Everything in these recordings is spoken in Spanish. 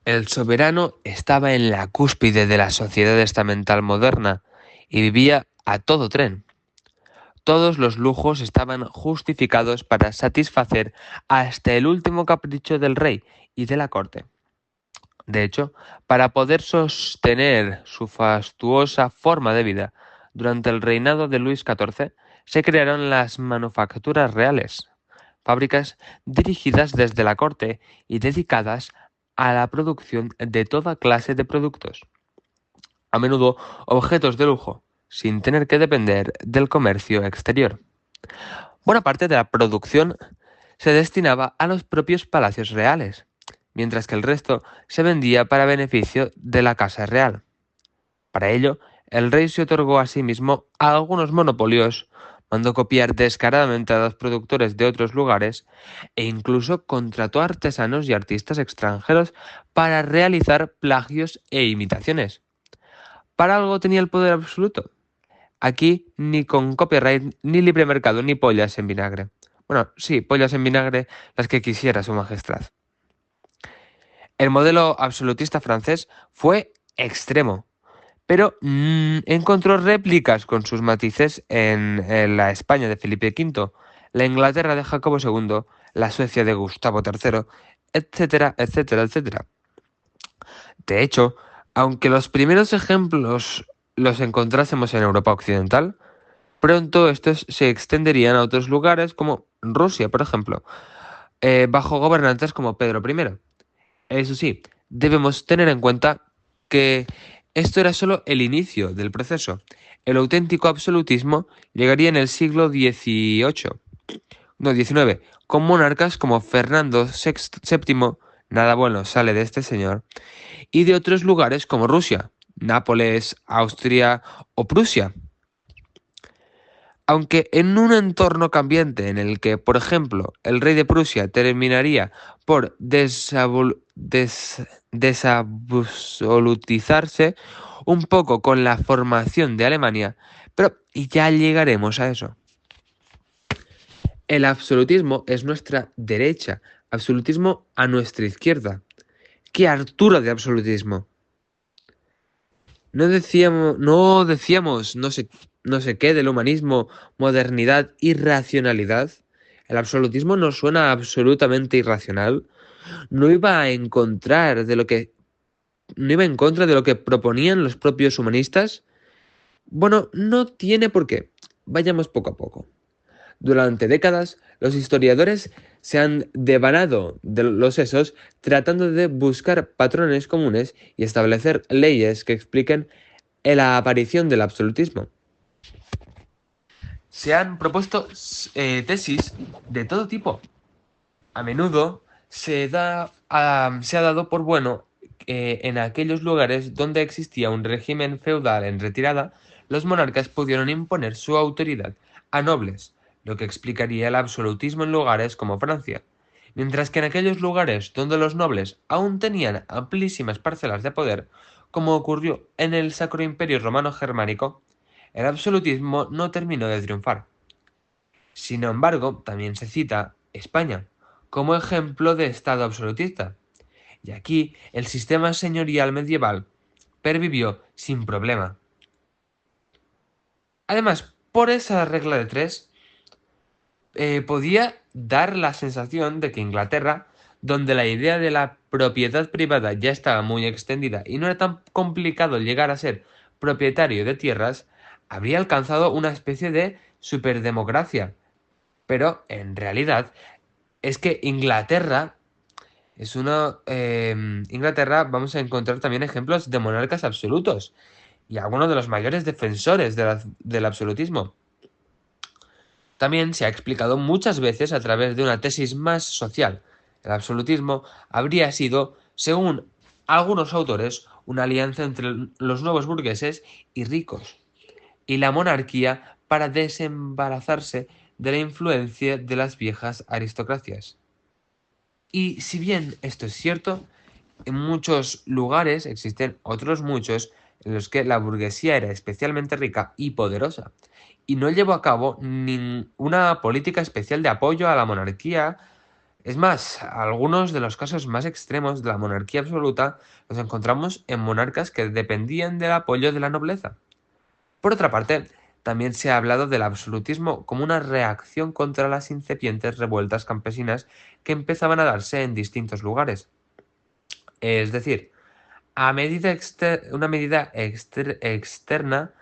El soberano estaba en la cúspide de la sociedad estamental moderna y vivía a todo tren. Todos los lujos estaban justificados para satisfacer hasta el último capricho del rey y de la corte. De hecho, para poder sostener su fastuosa forma de vida durante el reinado de Luis XIV, se crearon las manufacturas reales, fábricas dirigidas desde la corte y dedicadas a la producción de toda clase de productos, a menudo objetos de lujo, sin tener que depender del comercio exterior. Buena parte de la producción se destinaba a los propios palacios reales, mientras que el resto se vendía para beneficio de la Casa Real. Para ello, el rey se otorgó a sí mismo algunos monopolios, mandó copiar descaradamente a los productores de otros lugares e incluso contrató a artesanos y artistas extranjeros para realizar plagios e imitaciones. Para algo tenía el poder absoluto. Aquí ni con copyright, ni libre mercado, ni pollas en vinagre. Bueno, sí, pollas en vinagre, las que quisiera su majestad. El modelo absolutista francés fue extremo, pero encontró réplicas con sus matices en la España de Felipe V, la Inglaterra de Jacobo II, la Suecia de Gustavo III, etcétera, etcétera, etcétera. De hecho, aunque los primeros ejemplos los encontrásemos en Europa occidental, pronto estos se extenderían a otros lugares como Rusia, por ejemplo, bajo gobernantes como Pedro I. Eso sí, debemos tener en cuenta que esto era solo el inicio del proceso. El auténtico absolutismo llegaría en el siglo XVIII, no XIX, con monarcas como Fernando VII, nada bueno sale de este señor, y de otros lugares como Rusia, Nápoles, Austria o Prusia. Aunque en un entorno cambiante en el que, por ejemplo, el rey de Prusia terminaría por desabolutizarse un poco con la formación de Alemania, pero ya llegaremos a eso. El absolutismo es nuestra derecha, absolutismo a nuestra izquierda. ¡Qué hartura de absolutismo! No decíamos no sé qué del humanismo, modernidad y racionalidad. El absolutismo no suena absolutamente irracional. No iba en contra de lo que proponían los propios humanistas. Bueno, no tiene por qué. Vayamos poco a poco. Durante décadas, los historiadores se han devanado de los sesos tratando de buscar patrones comunes y establecer leyes que expliquen la aparición del absolutismo. Se han propuesto tesis de todo tipo. A menudo se ha dado por bueno en aquellos lugares donde existía un régimen feudal en retirada, los monarcas pudieron imponer su autoridad a nobles, lo que explicaría el absolutismo en lugares como Francia. Mientras que en aquellos lugares donde los nobles aún tenían amplísimas parcelas de poder, como ocurrió en el Sacro Imperio Romano Germánico, el absolutismo no terminó de triunfar. Sin embargo, también se cita España como ejemplo de Estado absolutista, y aquí el sistema señorial medieval pervivió sin problema. Además, por esa regla de tres, podía dar la sensación de que Inglaterra, donde la idea de la propiedad privada ya estaba muy extendida y no era tan complicado llegar a ser propietario de tierras, habría alcanzado una especie de superdemocracia. Pero, en realidad, es que Inglaterra vamos a encontrar también ejemplos de monarcas absolutos y algunos de los mayores defensores del absolutismo. También se ha explicado muchas veces a través de una tesis más social. El absolutismo habría sido, según algunos autores, una alianza entre los nuevos burgueses y ricos, y la monarquía para desembarazarse de la influencia de las viejas aristocracias. Y si bien esto es cierto, en muchos lugares existen otros muchos en los que la burguesía era especialmente rica y poderosa, y no llevó a cabo ninguna política especial de apoyo a la monarquía, Es más, algunos de los casos más extremos de la monarquía absoluta los encontramos en monarcas que dependían del apoyo de la nobleza. Por otra parte, también se ha hablado del absolutismo como una reacción contra las incipientes revueltas campesinas que empezaban a darse en distintos lugares. Es decir, una medida externa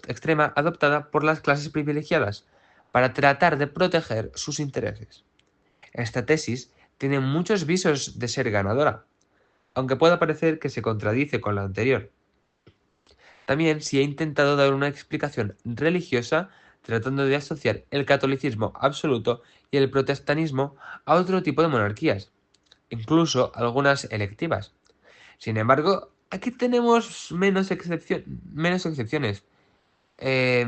extrema adoptada por las clases privilegiadas para tratar de proteger sus intereses. Esta tesis tiene muchos visos de ser ganadora, aunque pueda parecer que se contradice con la anterior. También se ha intentado dar una explicación religiosa tratando de asociar el catolicismo absoluto y el protestantismo a otro tipo de monarquías, incluso algunas electivas. Sin embargo, aquí tenemos menos excepciones. Eh,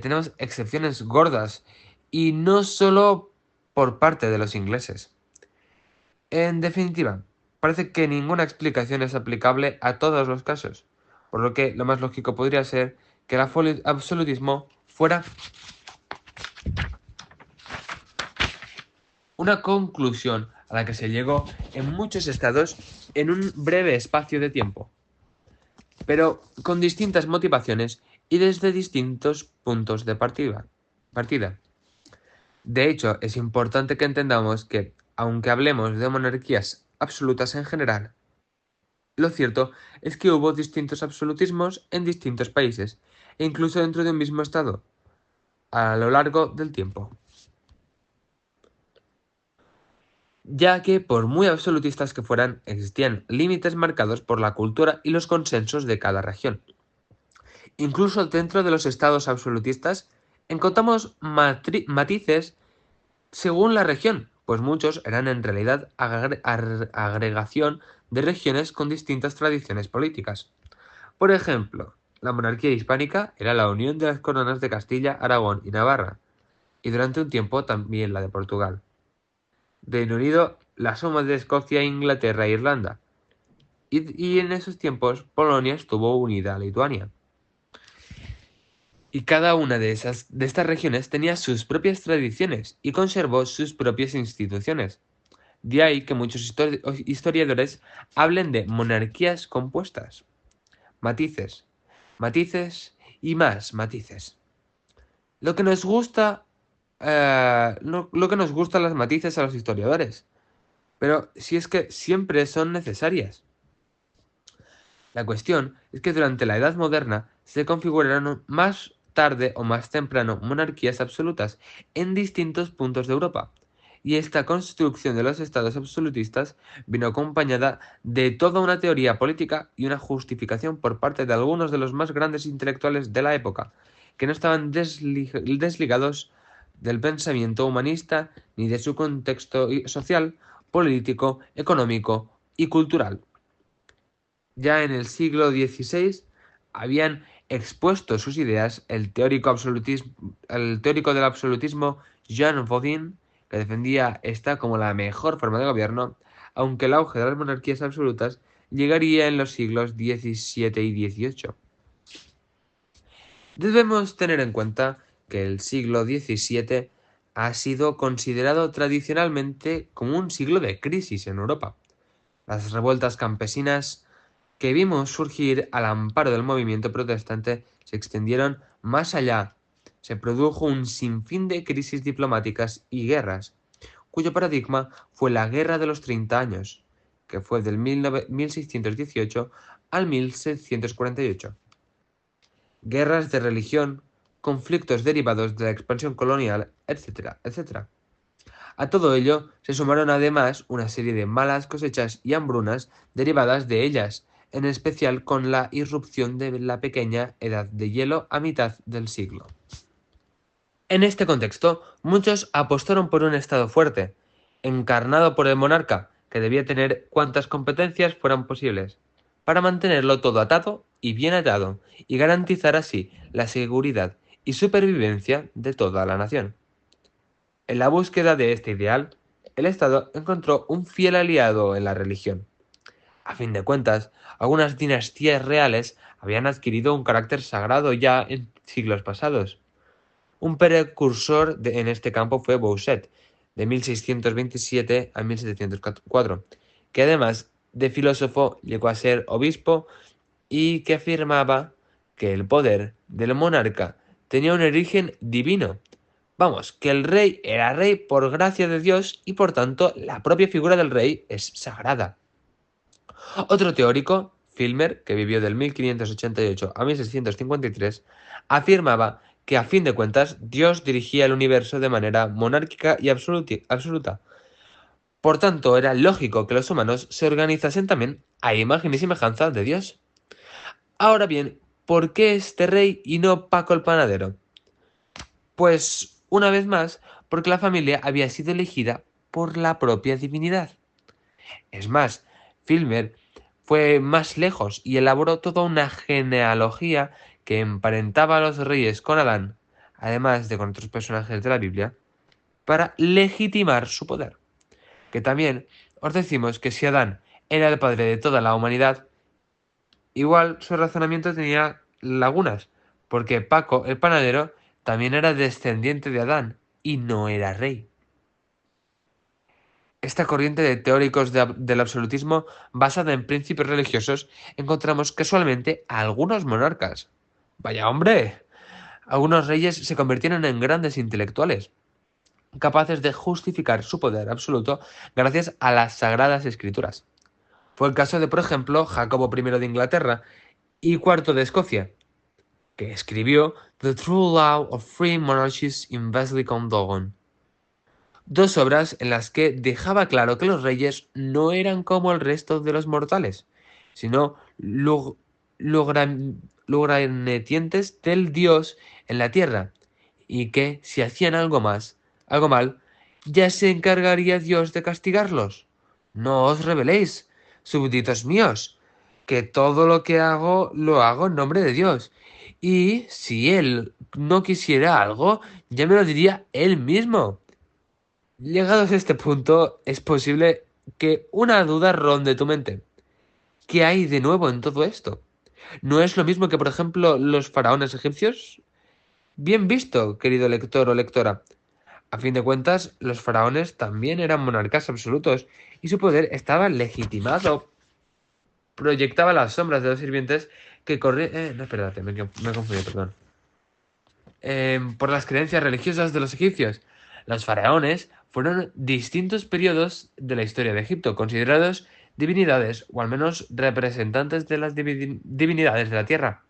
tenemos excepciones gordas y no solo por parte de los ingleses. En definitiva, parece que ninguna explicación es aplicable a todos los casos, por lo que lo más lógico podría ser que el absolutismo fuera una conclusión a la que se llegó en muchos estados en un breve espacio de tiempo, pero con distintas motivaciones y desde distintos puntos de partida. De hecho, es importante que entendamos que, aunque hablemos de monarquías absolutas en general, lo cierto es que hubo distintos absolutismos en distintos países, e incluso dentro de un mismo estado, a lo largo del tiempo. Ya que, por muy absolutistas que fueran, existían límites marcados por la cultura y los consensos de cada región. Incluso dentro de los estados absolutistas, encontramos matices según la región, pues muchos eran en realidad agregación de regiones con distintas tradiciones políticas. Por ejemplo, la monarquía hispánica era la unión de las coronas de Castilla, Aragón y Navarra, y durante un tiempo también la de Portugal. Reino Unido, la suma de Escocia, Inglaterra e Irlanda, y en esos tiempos Polonia estuvo unida a Lituania. Y cada una de estas regiones tenía sus propias tradiciones y conservó sus propias instituciones. De ahí que muchos historiadores hablen de monarquías compuestas. Matices, matices y más matices. Lo que nos gusta, lo que nos gustan las matices a los historiadores, pero si es que siempre son necesarias. La cuestión es que durante la Edad Moderna se configuraron más tarde o más temprano monarquías absolutas en distintos puntos de Europa, y esta construcción de los estados absolutistas vino acompañada de toda una teoría política y una justificación por parte de algunos de los más grandes intelectuales de la época, que no estaban desligados del pensamiento humanista ni de su contexto social, político, económico y cultural. Ya en el siglo XVI habían expuesto sus ideas el teórico del absolutismo Jean Bodin, que defendía esta como la mejor forma de gobierno, aunque el auge de las monarquías absolutas llegaría en los siglos XVII y XVIII. Debemos tener en cuenta que el siglo XVII ha sido considerado tradicionalmente como un siglo de crisis en Europa. Las revueltas campesinas que vimos surgir al amparo del movimiento protestante se extendieron más allá. Se produjo un sinfín de crisis diplomáticas y guerras, cuyo paradigma fue la Guerra de los 30 años, que fue del 1618 al 1648. Guerras de religión, conflictos derivados de la expansión colonial, etcétera, etcétera. A todo ello se sumaron además una serie de malas cosechas y hambrunas derivadas de ellas, en especial con la irrupción de la pequeña edad de hielo a mitad del siglo. En este contexto, muchos apostaron por un Estado fuerte, encarnado por el monarca, que debía tener cuantas competencias fueran posibles, para mantenerlo todo atado y bien atado, y garantizar así la seguridad y supervivencia de toda la nación. En la búsqueda de este ideal, el Estado encontró un fiel aliado en la religión. A fin de cuentas, algunas dinastías reales habían adquirido un carácter sagrado ya en siglos pasados. Un precursor en este campo fue Bossuet, de 1627 a 1704, que además de filósofo llegó a ser obispo y que afirmaba que el poder del monarca tenía un origen divino. Vamos, que el rey era rey por gracia de Dios y por tanto la propia figura del rey es sagrada. Otro teórico, Filmer, que vivió del 1588 a 1653, afirmaba que a fin de cuentas Dios dirigía el universo de manera monárquica y absoluta. Por tanto, era lógico que los humanos se organizasen también a imagen y semejanza de Dios. Ahora bien, ¿por qué este rey y no Paco el panadero? Pues, una vez más, porque la familia había sido elegida por la propia divinidad. Es más, Filmer fue más lejos y elaboró toda una genealogía que emparentaba a los reyes con Adán, además de con otros personajes de la Biblia, para legitimar su poder. Que también os decimos que si Adán era el padre de toda la humanidad, igual su razonamiento tenía lagunas, porque Paco, el panadero, también era descendiente de Adán y no era rey. Esta corriente de teóricos del absolutismo basada en principios religiosos encontramos casualmente a algunos monarcas. ¡Vaya hombre! Algunos reyes se convirtieron en grandes intelectuales, capaces de justificar su poder absoluto gracias a las sagradas escrituras. Fue el caso de, por ejemplo, Jacobo I de Inglaterra y IV de Escocia, que escribió The True Law of Free Monarchies in Basilican Dogon, dos obras en las que dejaba claro que los reyes no eran como el resto de los mortales, sino lugarnetientes del Dios en la tierra, y que si hacían algo mal, ya se encargaría Dios de castigarlos. No os rebeléis, súbditos míos, que todo lo que hago lo hago en nombre de Dios. Y si él no quisiera algo, ya me lo diría él mismo. Llegados a este punto, es posible que una duda ronde tu mente. ¿Qué hay de nuevo en todo esto? ¿No es lo mismo que, por ejemplo, los faraones egipcios? Bien visto, querido lector o lectora. A fin de cuentas, los faraones también eran monarcas absolutos y su poder estaba legitimado. Proyectaba las sombras de los sirvientes que corrían... no, espérate, me he confundido, perdón. Por las creencias religiosas de los egipcios. Los faraones fueron distintos periodos de la historia de Egipto, considerados divinidades, o al menos representantes de las divinidades de la tierra.